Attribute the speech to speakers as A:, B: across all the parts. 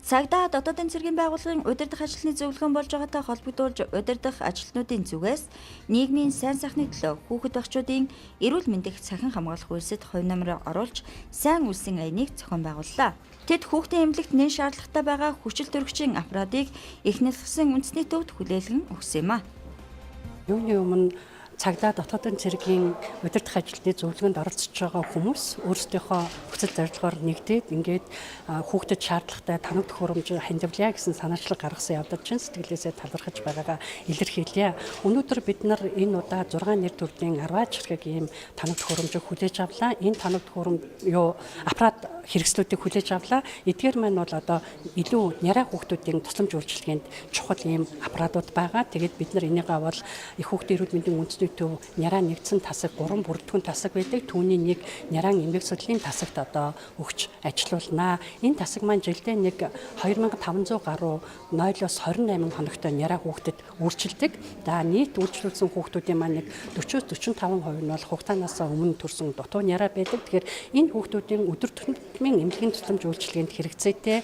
A: Цагдаа дотоодын цэргийн байгууллагын удирдах ажлын зөвлөгөөн болж байгаатай холбогдуулж удирдах ажилтнуудын зүгээс нийгмийн сайн сайхны төлөө хүүхэд багчуудын эрүүл мэндийг цахин хамгаалах үйлсэд хувь нэмэр оруулж сайн үлсийн аяныг зохион байгууллаа. Тэд хүүхдийн эмнэлэгт нэн шаардлагатай байгаа хүчил төрөгчийн аппаратыг эхнэл тусын үндэсний төвд хүлээлгэн өгсөн юм а.
B: Юуны өмнө цагдаа дотоодын цэргийн удирдах ажилтны зөвлөгөөнд оролцож байгаа хүмүүс өөрсдийнхөө хүсэл зорилгоор нэгдээд ингээд хүүхдэд шаардлагатай танаг төхөөрөмж хандивлаа гэсэн санаачлаг гаргасан явдал чинь сэтгэлээсээ талархаж байгаагаа илэрхийлье. Өнөөдөр бид нар энэ удаа 6 нэр төрлийн 10 чирхэг ийм танаг төхөөрөмжийг хүлээж авлаа. Энэ танаг төхөөрөмж аппарат хэрэгслүүдийг хүлээж авлаа. Эдгээр маань бол одоо илүү няраа хүүхдүүдийн тусламж үйлчилгээнд чухал ийм аппаратууд байгаа. Тэгээд бид нар энийгээ бол их хүүхдийн эрүүл мэндийн үндэсний төв няраа нэгдсэн тасаг 3 бүрддэхүүн тасаг байдаг. Түүний нэг няраа эмгэг судлалын тасагт одоо өгч ажилуулнаа. Энэ тасаг маань жилдээ нэг 2500 гаруй 0-оос 28 хоногтой няраа хүүхдэд үйлчилдэг. За нийт үйлчлүүлсэн хүүхдүүдийн маань нэг 40-45% нь бол хугацаанаас өмнө төрсэн дутуу няраа байдаг. Тэгэхээр энэ хүүхдүүдийн өдөр тутмын эмнэлгийн тусламж үйлчилгээнд хэрэгцээтэй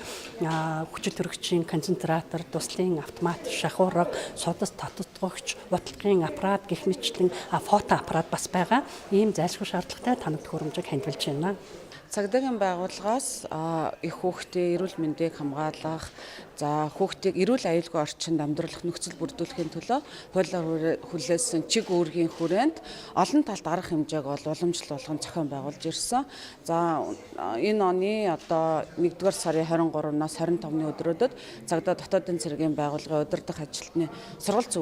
B: хүчил төрөгчийн концентратор, туслын автомат шахуурга, судас татдагч, ботлогын аппарат гэх мэт фото аппарат бас байгаа. Ийм зайлшгүй шаардлагатай танаг төхөөрөмжийг хандивалж байна.
C: Цагдаагийн байгууллагаас их хүүхдийн эрүүл мэндийг хамгаалах, за хүүхдийг эрүүл аюулгүй орчинд амьдруулах нөхцөл бүрдүүлэхийн төлөө хуулиар хүлээсэн чиг үүргийн хүрээнд олон талт арга хэмжээг бол уламжлал болгон зохион байгуулж ирсэн. За энэ оны одоо 1-р сарын 23-наас 25-ны өдрүүдэд цагдаа дотоодын цэргийн байгууллагын удирдах ажилтны сургалт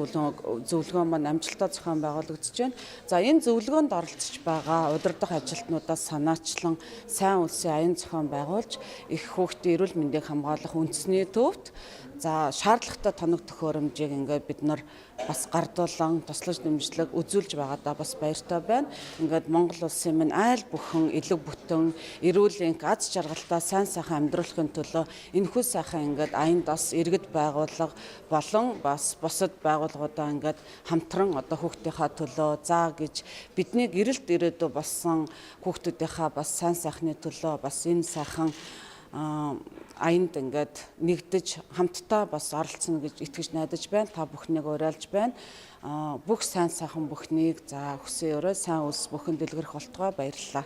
C: зөвлөгөөн маань амжилттай зохион байгуулагдаж байна. За энэ зөвлөгөөнд оролцож байгаа удирдах ажилтнуудаас санаачлан сайн үлсийн аян зохион байгуулж их хүүхдийн эрүүл мэндийг хамгаалах үндэсний төвд за шаардлагатай тоног төхөөрөмжийг ингээд бид нар бас гардуулан туслаж дэмжлэг үзүүлж байгаадаа бас баяртай байна. Ингээд Монгол улсын минь айл бүхэн элэг бүтэн эрүүл энх аз жаргалтай сайн сайхан амьдруулахын төлөө энэхүү сайхан ингээд аянд бас иргэд байгууллага болон бас бусад байгууллагуудаа ингээд хамтран одоо хүүхдийнхаа төлөө заа гэж бидний гэрэлт ирээдүй болсон хүүхдүүдийнхаа бас сайн сайхны төлөө бас энэ сайхан аянд ингээд нэгдэж хамтдаа бас оролцсон гэж итгэж найдаж байна. Та бүхнийг уриалж байна. Бүх сайн сайхан бүхнийг за хүсээ өрөө сайн үлс бүхэн дэлгэрэх болтугай баярлалаа.